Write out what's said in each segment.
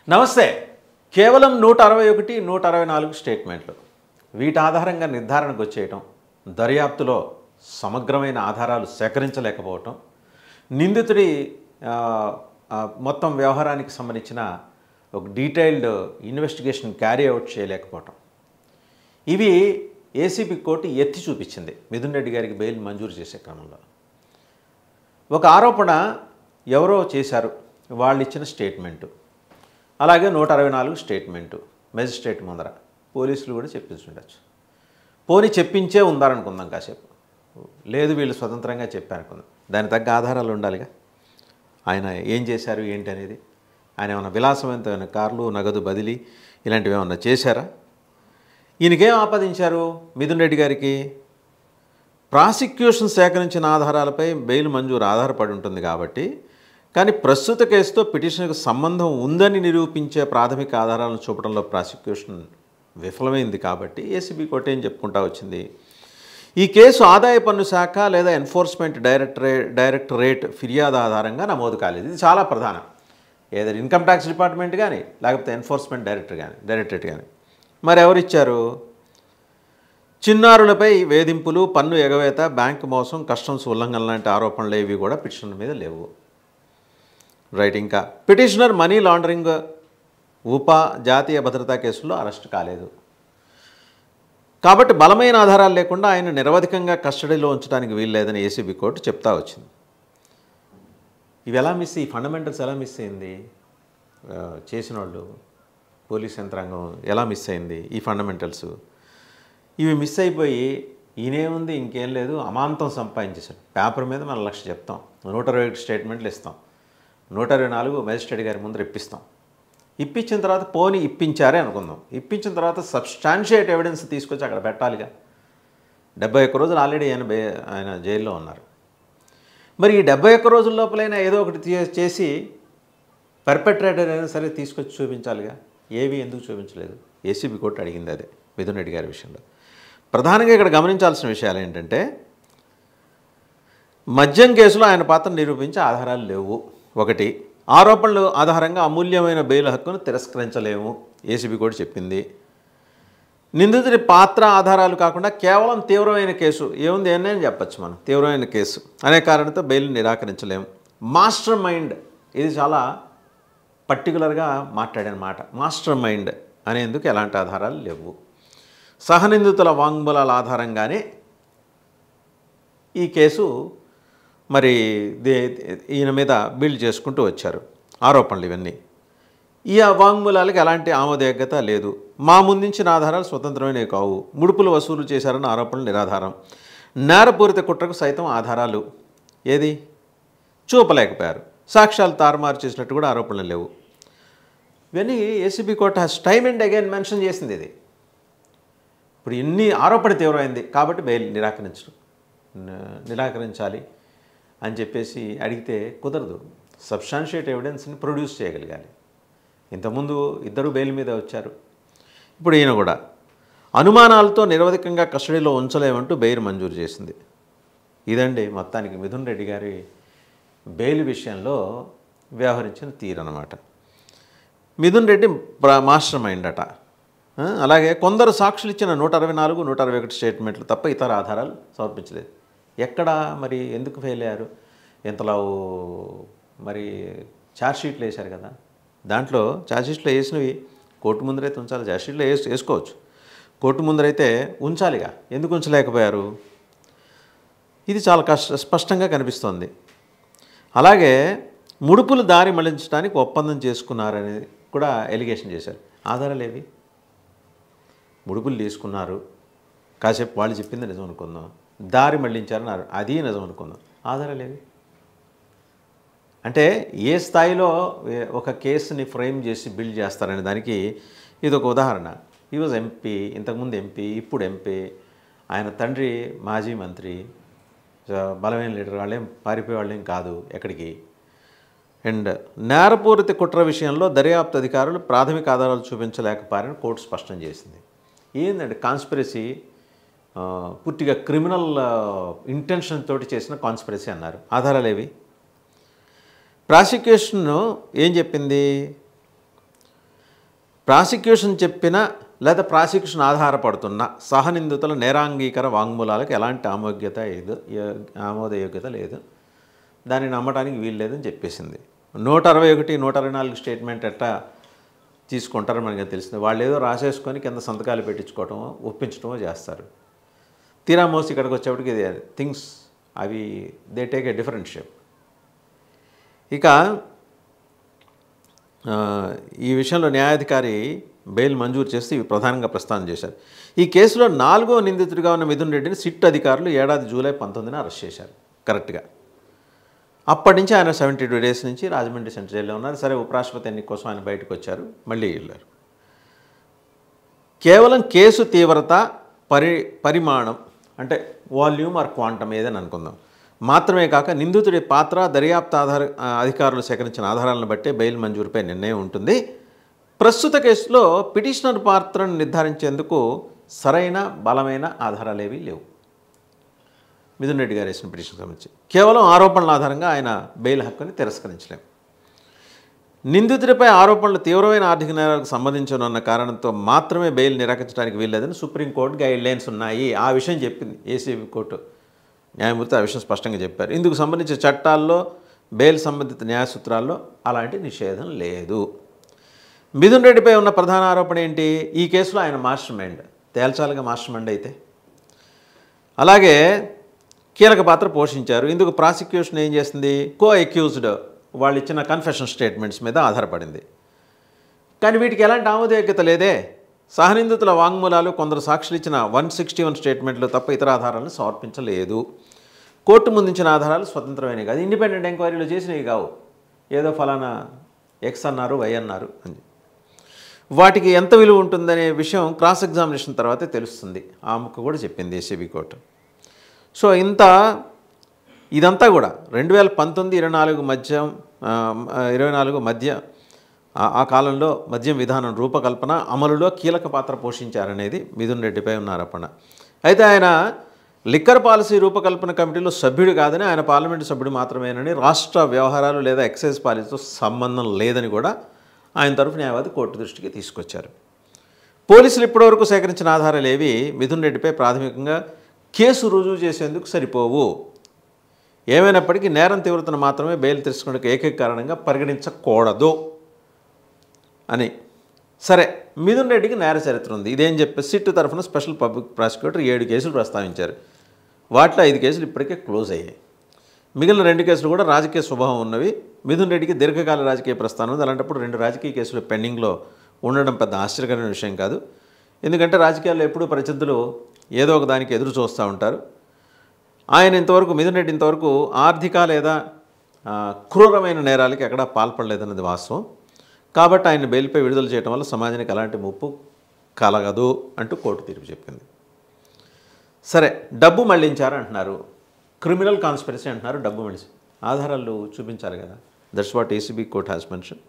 నమస్తే. కేవలం 161, 164 స్టేట్మెంట్లు. వీటి ఆధారంగా నిర్ధారణకు వచ్చేయటం, దర్యాప్తులో సమగ్రమైన ఆధారాలు సేకరించలేకపోవటం, నిందితుడి మొత్తం వ్యవహారానికి సంబంధించిన ఒక డీటెయిల్డ్ ఇన్వెస్టిగేషన్ క్యారీ అవుట్ చేయలేకపోవటం. ఇవి ఏసీబీ కోర్టు ఎత్తి చూపించింది మిథున్ రెడ్డి గారికి బెయిల్ మంజూరు చేసే క్రమంలో. ఒక ఆరోపణ ఎవరో చేశారు, వాళ్ళు ఇచ్చిన స్టేట్మెంటు, అలాగే 164 స్టేట్మెంటు మెజిస్ట్రేట్ ముందర పోలీసులు కూడా చెప్పించుండొచ్చు. పోనీ చెప్పించే ఉందారనుకుందాం కాసేపు, లేదు వీళ్ళు స్వతంత్రంగా చెప్పారనుకుందాం. దానికి తగ్గ ఆధారాలు ఉండాలిగా. ఆయన ఏం చేశారు ఏంటి అనేది, ఆయన ఏమైనా విలాసవంతమైన కార్లు, నగదు బదిలీ ఇలాంటివి ఏమన్నా చేశారా? ఈయనకేం ఆపాదించారు మిథున్ రెడ్డి గారికి? ప్రాసిక్యూషన్ సేకరించిన ఆధారాలపై బెయిల్ మంజూరు ఆధారపడి ఉంటుంది కాబట్టి, కానీ ప్రస్తుత కేసుతో పిటిషన్కు సంబంధం ఉందని నిరూపించే ప్రాథమిక ఆధారాలను చూపడంలో ప్రాసిక్యూషన్ విఫలమైంది కాబట్టి ఏసీబీ కోర్టు ఏం చెప్పుకుంటా వచ్చింది, ఈ కేసు ఆదాయ పన్ను శాఖ లేదా ఎన్ఫోర్స్మెంట్ డైరెక్టరేట్ ఫిర్యాదు ఆధారంగా నమోదు కాలేదు. ఇది చాలా ప్రధానం. ఏదో ఇన్కమ్ ట్యాక్స్ డిపార్ట్మెంట్ కానీ లేకపోతే ఎన్ఫోర్స్మెంట్ డైరెక్టరేట్ కానీ. మరి ఎవరిచ్చారు? చిన్నారులపై వేధింపులు, పన్ను ఎగవేత, బ్యాంకు మోసం, కస్టమ్స్ ఉల్లంఘన లాంటి ఆరోపణలు ఏవి కూడా పిటిషనర్ మీద లేవు. రైట్. ఇంకా పిటిషనర్ మనీ లాండరింగ్, జాతీయ భద్రతా కేసుల్లో అరెస్ట్ కాలేదు కాబట్టి బలమైన ఆధారాలు లేకుండా ఆయన నిరవధికంగా కస్టడీలో ఉంచడానికి వీల్లేదని ఏసీబీ కోర్టు చెప్తా వచ్చింది. ఇవి ఎలా మిస్, ఈ ఫండమెంటల్స్ ఎలా మిస్ అయింది? చేసిన వాళ్ళు పోలీస్ యంత్రాంగం ఎలా మిస్ అయింది ఈ ఫండమెంటల్స్? ఇవి మిస్ అయిపోయి ఈయనేముంది, ఇంకేం లేదు, అమాంతం సంపాదించేశాడు. పేపర్ మీద మనం 1,00,000 చెప్తాం, 121 స్టేట్మెంట్లు ఇస్తాం, 124 మెజిస్ట్రేట్ గారి ముందర ఇప్పిస్తాం. ఇప్పించిన తర్వాత పోనీ ఇప్పించారే అనుకుందాం. ఇప్పించిన తర్వాత సబ్స్టాన్షియేట్ ఎవిడెన్స్ తీసుకొచ్చి అక్కడ పెట్టాలిగా. 71 రోజులు ఆల్రెడీ ఆయన జైల్లో ఉన్నారు. మరి ఈ 71 రోజుల లోపలైనా ఏదో ఒకటి చేసి పర్పెట్రేటర్ అయినా సరే తీసుకొచ్చి చూపించాలిగా. ఏవి ఎందుకు చూపించలేదు? ఏసీబీ కోర్టు అడిగింది అదే మిథున్ రెడ్డి గారి విషయంలో. ప్రధానంగా ఇక్కడ గమనించాల్సిన విషయాలు ఏంటంటే, మద్యం కేసులో ఆయన పాత్ర నిరూపించే ఆధారాలు లేవు. ఒకటి, ఆరోపణలు ఆధారంగా అమూల్యమైన బెయిల్ హక్కును తిరస్కరించలేము, ఏసీబీ కోర్టు చెప్పింది. నిందితుడి పాత్ర ఆధారాలు కాకుండా కేవలం తీవ్రమైన కేసు ఏముంది, ఏమైనా చెప్పచ్చు మనం, తీవ్రమైన కేసు అనే కారణంతో బెయిల్ నిరాకరించలేము. మాస్టర్ మైండ్, ఇది చాలా పర్టికులర్గా మాట్లాడిన మాట. మాస్టర్ మైండ్ అనేందుకు ఎలాంటి ఆధారాలు లేవు. సహనిందితుల వాంగ్మూలాల ఆధారంగానే ఈ కేసు మరి ఈయన మీద బిల్డ్ చేసుకుంటూ వచ్చారు ఆరోపణలు ఇవన్నీ. ఈ వాంగ్మూలాలకు ఎలాంటి ఆమోదయోగ్యత లేదు. మా ముందుంచిన ఆధారాలు స్వతంత్రమైనవి కావు. ముడుపులు వసూలు చేశారన్న ఆరోపణలు నిరాధారం. నేరపూరిత కుట్రకు సైతం ఆధారాలు ఏది చూపలేకపోయారు. సాక్ష్యాలు తారుమారు చేసినట్టు కూడా ఆరోపణలు లేవు. ఇవన్నీ ACB court has time and again mention చేసింది. ఇది ఇప్పుడు ఇన్ని ఆరోపణ తీవ్రమైంది కాబట్టి బెయిల్ నిరాకరించాలి అని చెప్పేసి అడిగితే కుదరదు. సబ్స్టాన్షియేట్ ఎవిడెన్స్ని ప్రొడ్యూస్ చేయగలగాలి. ఇంతకుముందు ఇద్దరు బెయిల్ మీద వచ్చారు, ఇప్పుడు ఈయన కూడా. అనుమానాలతో నిరవధికంగా కస్టడీలో ఉంచలేమంటూ బెయిల్ మంజూరు చేసింది. ఇదండి మొత్తానికి మిథున్ రెడ్డి గారి బెయిల్ విషయంలో వ్యవహరించిన తీరనమాట. మిథున్ రెడ్డి మాస్టర్ మైండ్ అట. అలాగే కొందరు సాక్షులు ఇచ్చిన 164, 121 స్టేట్మెంట్లు తప్ప ఇతర ఆధారాలు సమర్పించలేదు. ఎక్కడ మరి ఎందుకు ఫెయిల్ అయ్యారు? ఇంతలో మరి ఛార్జ్షీట్లు వేశారు కదా, దాంట్లో ఛార్జ్షీట్లో వేసినవి కోర్టు ముందరైతే ఉంచాలి. ఛార్జ్షీట్లో వేసుకోవచ్చు, కోర్టు ముందరైతే ఉంచాలిగా. ఎందుకు ఉంచలేకపోయారు? ఇది చాలా స్పష్టంగా కనిపిస్తోంది. అలాగే ముడుపులు దారి మళ్లించడానికి ఒప్పందం చేసుకున్నారనేది కూడా ఎలిగేషన్ చేశారు. ఆధారాలు ఏవి? ముడుపులు తీసుకున్నారు, కాసేపు వాళ్ళు చెప్పింది నిజం అనుకుందాం, దారి మళ్లించారన్నారు, అది నిజం అనుకుందాం, ఆధారాలు ఏవి? అంటే ఏ స్థాయిలో ఒక కేసుని ఫ్రేమ్ చేసి బిల్డ్ చేస్తారనే దానికి ఇది ఒక ఉదాహరణ. ఈ వాజ్ ఎంపీ, ఇంతకుముందు ఎంపీ, ఇప్పుడు ఎంపీ, ఆయన తండ్రి మాజీ మంత్రి, బలమైన లీడర్, వాళ్ళేం పారిపోయే వాళ్ళేం కాదు ఎక్కడికి. అండ్ నేరపూరిత కుట్ర విషయంలో దర్యాప్తు అధికారులు ప్రాథమిక ఆధారాలు చూపించలేకపోయారని కోర్టు స్పష్టం చేసింది. ఏంటంటే కాన్స్పిరసీ, పూర్తిగా క్రిమినల్ ఇంటెన్షన్ తోటి చేసిన కాన్స్పిరసీ అన్నారు. ఆధారాలు ఏవి? ప్రాసిక్యూషన్ ఏం చెప్పింది? ప్రాసిక్యూషన్ చెప్పిన లేదా ప్రాసిక్యూషన్ ఆధారపడుతున్న సహనిందితుల నేరాంగీకార వాంగ్మూలాలకు ఎలాంటి ఆమోదయోగ్యత లేదు, దాన్ని నమ్మడానికి వీలు లేదని చెప్పేసింది. 161, 164 స్టేట్మెంట్ ఎట్లా తీసుకుంటారో మనకి తెలిసింది. వాళ్ళు ఏదో రాసేసుకొని కింద సంతకాలు పెట్టించుకోవటమో ఒప్పించడమో చేస్తారు. తీరా మోసి ఇక్కడికి వచ్చేప్పటికి థింగ్స్ అవి they take a different shape. ఇక ఈ విషయంలో న్యాయాధికారి బెయిల్ మంజూరు చేసి ఇవి ప్రధానంగా ప్రస్తావన చేశారు. ఈ కేసులో 4వ నిందితుడిగా ఉన్న మిథున్ రెడ్డిని సిట్ అధికారులు ఏడాది జూలై 19న అరెస్ట్ చేశారు కరెక్ట్గా. అప్పటి నుంచి ఆయన 72 డేస్ నుంచి రాజమండ్రి సెంట్రల్ జైల్లో ఉన్నారు. సరే, ఉపరాష్ట్రపతి ఎన్నిక కోసం ఆయన బయటకు వచ్చారు, మళ్ళీ వెళ్ళారు. కేవలం కేసు తీవ్రత, పరిమాణం అంటే వాల్యూమ్ ఆర్ క్వాంటమ్ ఏదని అనుకుందాం మాత్రమే కాక నిందితుడి పాత్ర, దర్యాప్తు అధికారులు సేకరించిన ఆధారాలను బట్టే బెయిల్ మంజూరుపై నిర్ణయం ఉంటుంది. ప్రస్తుత కేసులో పిటిషనర్ పాత్రను నిర్ధారించేందుకు సరైన బలమైన ఆధారాలేవీ లేవు. మిథున్ రెడ్డి గారు వేసిన పిటిషన్ సంబంధించి కేవలం ఆరోపణల ఆధారంగా ఆయన బెయిల్ హక్కుని తిరస్కరించలేము. నిందితుడిపై ఆరోపణలు తీవ్రమైన ఆర్థిక నేరాలకు సంబంధించిన కారణంతో మాత్రమే బెయిల్ నిరాకరించడానికి వీల్లేదని సుప్రీంకోర్టు గైడ్ లైన్స్ ఉన్నాయి. ఆ విషయం చెప్పింది ఏసీబీ కోర్టు న్యాయమూర్తి. ఆ విషయం స్పష్టంగా చెప్పారు. ఇందుకు సంబంధించిన చట్టాల్లో, బెయిల్ సంబంధిత న్యాయ సూత్రాల్లో అలాంటి నిషేధం లేదు. మిథున్ రెడ్డిపై ఉన్న ప్రధాన ఆరోపణ ఏంటి? ఈ కేసులో ఆయన మాస్టర్ మైండ్, తేల్చాలిగా మాస్టర్ మైండ్ అయితే. అలాగే కీలక పాత్ర పోషించారు. ఇందుకు ప్రాసిక్యూషన్ ఏం చేసింది? కో అక్యూజ్డ్ వాళ్ళు ఇచ్చిన కన్ఫెషన్ స్టేట్మెంట్స్ మీద ఆధారపడింది. కానీ వీటికి ఎలాంటి ఆమోదయోగ్యత లేదే. సహనిందితుల వాంగ్మూలాలు, కొందరు సాక్షులు ఇచ్చిన 161 స్టేట్మెంట్లు తప్ప ఇతర ఆధారాలను సమర్పించలేదు. కోర్టు ముందుంచిన ఆధారాలు స్వతంత్రమైనవి కాదు, ఇండిపెండెంట్ ఎంక్వైరీలు చేసినవి కావు. ఏదో ఫలానా ఎక్స్ అన్నారు, వై అన్నారు అని. వాటికి ఎంత విలువ ఉంటుందనే విషయం క్రాస్ ఎగ్జామినేషన్ తర్వాతే తెలుస్తుంది. ఆ ముక్క కూడా చెప్పింది ఏసీబీ కోర్టు. సో ఇదంతా కూడా 2019-24 మధ్య ఆ కాలంలో మద్యం విధానం రూపకల్పన, అమలులో కీలక పాత్ర పోషించారనేది మిథున్ రెడ్డిపై ఉన్న ఆరోపణ. అయితే ఆయన లిక్కర్ పాలసీ రూపకల్పన కమిటీలో సభ్యుడు కాదని, ఆయన పార్లమెంటు సభ్యుడు మాత్రమేనని, రాష్ట్ర వ్యవహారాలు లేదా ఎక్సైజ్ పాలసీతో సంబంధం లేదని కూడా ఆయన తరఫు న్యాయవాది కోర్టు దృష్టికి తీసుకొచ్చారు. పోలీసులు ఇప్పటివరకు సేకరించిన ఆధారాలు ఏవి మిథున్ రెడ్డిపై ప్రాథమికంగా కేసు రుజువు చేసేందుకు సరిపోవు. ఏమైనప్పటికీ నేరం తీవ్రతను మాత్రమే బెయిల్ తిరస్కరణకు ఏకైక కారణంగా పరిగణించకూడదు అని. సరే, మిథున్ రెడ్డికి నేర చరిత్ర ఉంది. ఇదేం చెప్పి సిట్ తరఫున స్పెషల్ పబ్లిక్ ప్రాసిక్యూటర్ 7 కేసులు ప్రస్తావించారు. వాటిలో 5 కేసులు ఇప్పటికే క్లోజ్ అయ్యాయి. మిగిలిన 2 కేసులు కూడా రాజకీయ స్వభావం ఉన్నవి. మిథున్ రెడ్డికి దీర్ఘకాల రాజకీయ ప్రస్థానం ఉంది. అలాంటప్పుడు 2 రాజకీయ కేసులు పెండింగ్లో ఉండడం పెద్ద ఆశ్చర్యకరమైన విషయం కాదు. ఎందుకంటే రాజకీయాల్లో ఎప్పుడూ ప్రత్యర్థులు ఏదో ఒక దానికి ఎదురు చూస్తూ ఉంటారు. ఆయన మిథున్ రెడ్డి ఇంతవరకు ఆర్థిక లేదా క్రూరమైన నేరాలకి ఎక్కడా పాల్పడలేదన్నది వాస్తవం. కాబట్టి ఆయన బెయిల్పై విడుదల చేయడం వల్ల సమాజానికి ఎలాంటి ముప్పు కలగదు అంటూ కోర్టు తీర్పు చెప్పింది. సరే, డబ్బు మళ్లించారు అంటున్నారు, క్రిమినల్ కాన్స్పిరసీ అంటున్నారు. డబ్బు మళ్ళీ ఆధారాలు చూపించాలి కదా. That's what ACB court has mention.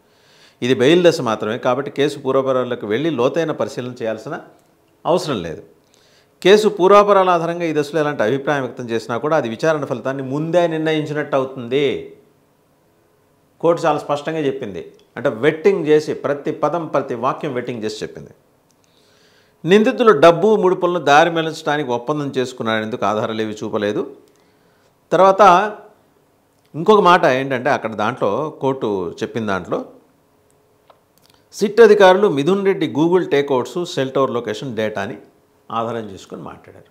ఇది బెయిల్ దశ మాత్రమే కాబట్టి కేసు పూర్వాపరాలకు వెళ్ళి లోతైన పరిశీలన చేయాల్సిన అవసరం లేదు. కేసు పూర్వాపరాల ఆధారంగా ఈ దశలో ఎలాంటి అభిప్రాయం వ్యక్తం చేసినా కూడా అది విచారణ ఫలితాన్ని ముందే నిర్ణయించినట్టు అవుతుంది. కోర్టు చాలా స్పష్టంగా చెప్పింది. అంటే వెట్టింగ్ చేసి ప్రతి పదం, ప్రతి వాక్యం వెట్టింగ్ చేసి చెప్పింది. నిందితులు డబ్బు, ముడుపులను దారి మళ్లించడానికి ఒప్పందం చేసుకున్నారెందుకు ఆధారాలు ఏవి చూపలేదు. తర్వాత ఇంకొక మాట ఏంటంటే అక్కడ దాంట్లో కోర్టు చెప్పిన దాంట్లో సిట్ అధికారులు Mithun Reddy Google takeouts, cell tower location డేటాని ఆధారం చేసుకొని మాట్లాడారు.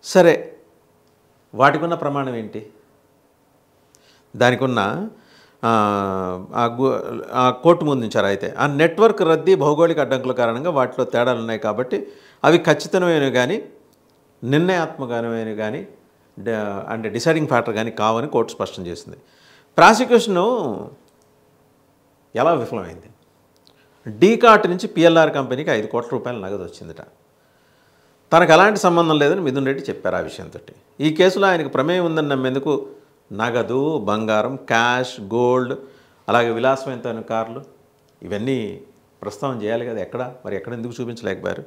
సరే, వాటికి ఉన్న ప్రమాణం ఏంటి? దానికి ఉన్న కోర్టు ముందుంచారు. అయితే ఆ నెట్వర్క్ రద్దీ, భౌగోళిక అడ్డంకుల కారణంగా వాటిలో తేడాలు ఉన్నాయి కాబట్టి అవి ఖచ్చితమైనవి కానీ నిర్ణయాత్మకమైనవి కానీ అంటే డిసైడింగ్ ఫ్యాక్టర్ కానీ కావని కోర్టు స్పష్టం చేసింది. ప్రాసిక్యూషను ఎలా విఫలమైంది? డీకాట్ నుంచి పిఎల్ఆర్ కంపెనీకి 5 కోట్ల రూపాయల నగదు వచ్చిందట. తనకు ఎలాంటి సంబంధం లేదని మిథున్ రెడ్డి చెప్పారు. ఆ విషయంతో ఈ కేసులో ఆయనకు ప్రమేయం ఉందని నమ్మేందుకు నగదు, బంగారం, క్యాష్, గోల్డ్, అలాగే విలాసవంతమైన కార్లు ఇవన్నీ ప్రస్తావన చేయాలి కదా. ఎక్కడ ఎందుకు చూపించలేకపోయారు?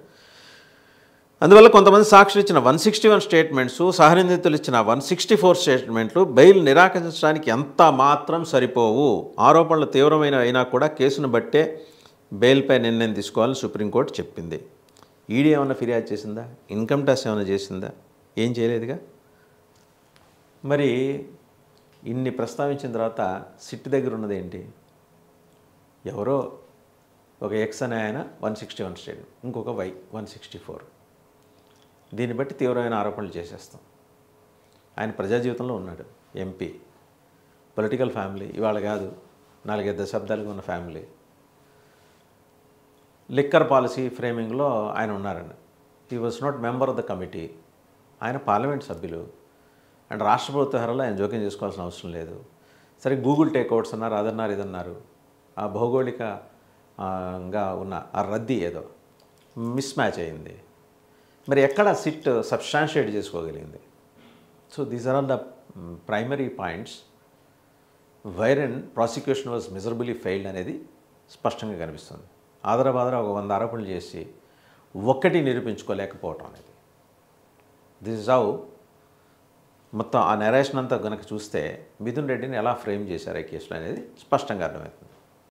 అందువల్ల కొంతమంది సాక్షులు ఇచ్చిన 161 స్టేట్మెంట్స్, సహనిందితులు ఇచ్చిన 164 స్టేట్మెంట్లు బెయిల్ నిరాకరించడానికి ఎంత మాత్రం సరిపోవు. ఆరోపణలు తీవ్రమైన అయినా కూడా కేసును బట్టే బెయిల్పై నిర్ణయం తీసుకోవాలని సుప్రీంకోర్టు చెప్పింది. ఈడీ ఏమైనా ఫిర్యాదు చేసిందా? ఇన్కమ్ ట్యాక్స్ ఏమైనా చేసిందా? ఏం చేయలేదుగా. మరి ఇన్ని ప్రస్తావించిన తర్వాత సిట్ దగ్గర ఉన్నది ఏంటి? ఎవరో ఒక ఎక్స్ అనే ఆయన 161 స్టేట్, ఇంకొక వై 164. దీన్ని బట్టి తీవ్రమైన ఆరోపణలు చేసేస్తాం. ఆయన ప్రజా జీవితంలో ఉన్నాడు, ఎంపీ, పొలిటికల్ ఫ్యామిలీ, ఇవాళ కాదు 4-5 దశాబ్దాలుగా ఉన్న ఫ్యామిలీ. లిక్కర్ పాలసీ ఫ్రేమింగ్లో ఆయన ఉన్నారండి. He was not member of the committee. ఆయన పార్లమెంట్ సభ్యులు అండ్ రాష్ట్ర ప్రభుత్వ వ్యవహారాల్లో ఆయన జోక్యం చేసుకోవాల్సిన అవసరం లేదు. సరే, గూగుల్ టేక్అవుట్స్ అన్నారు, అదన్నారు, ఇదన్నారు. ఆ భౌగోళికంగా ఉన్న ఆ రద్దీ ఏదో మిస్ మ్యాచ్ అయింది. మరి ఎక్కడ సిట్ సబ్స్టాన్షియేట్ చేసుకోగలిగింది? So these are all the primary points wire and prosecution was miserably failed అనేది స్పష్టంగా కనిపిస్తుంది. ఆదరబాదర ఒక 100 ఆరోపణలు చేసి ఒక్కటి నిరూపించుకోలేకపోవటం అనేది. దిస్ ఇస్ హౌ మొత్తం ఆ నెరేషన్ అంతా కనుక చూస్తే మిథున్ రెడ్డిని ఎలా ఫ్రేమ్ చేశారు ఈ కేసులో అనేది స్పష్టంగా అర్థమవుతుంది.